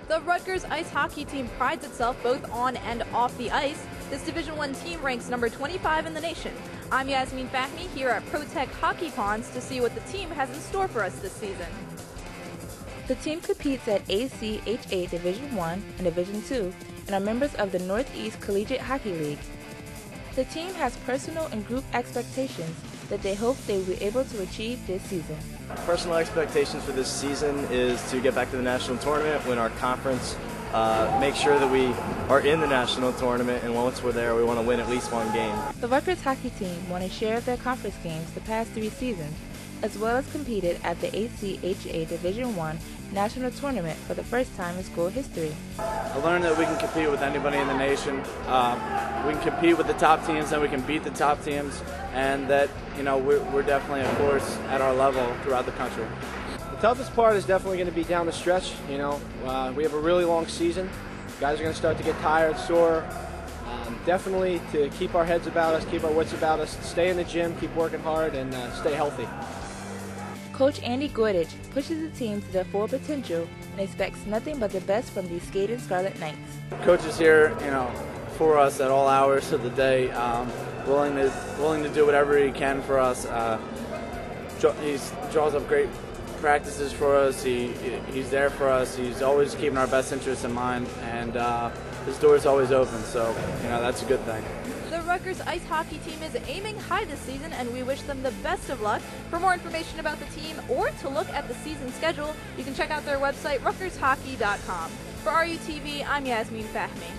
The Rutgers ice hockey team prides itself both on and off the ice. This Division I team ranks number 25 in the nation. I'm Yasmin Fahmy here at ProTech Hockey Ponds to see what the team has in store for us this season. The team competes at ACHA Division I and Division II and are members of the Northeast Collegiate Hockey League. The team has personal and group expectations that they hope they will be able to achieve this season. Personal expectations for this season is to get back to the national tournament, win our conference, make sure that we are in the national tournament, and once we're there, we want to win at least one game. The Rutgers hockey team won a share of their conference games the past 3 seasons, as well as competed at the ACHA Division I National Tournament for the first time in school history. I learned that we can compete with anybody in the nation. We can compete with the top teams, and we can beat the top teams, and that we're definitely, of course, at our level throughout the country. The toughest part is definitely going to be down the stretch. We have a really long season. Guys are going to start to get tired, sore. Definitely to keep our heads about us, keep our wits about us, stay in the gym, keep working hard, and stay healthy. Coach Andy Goydich pushes the team to their full potential and expects nothing but the best from these skating Scarlet Knights. Coach is here, for us at all hours of the day, willing to do whatever he can for us. He draws up great practices for us. He's there for us. He's always keeping our best interests in mind, and his door is always open. So that's a good thing. The Rutgers ice hockey team is aiming high this season, and we wish them the best of luck. For more information about the team or to look at the season schedule, you can check out their website, rutgershockey.com. For RUTV, I'm Yasmin Fahmy.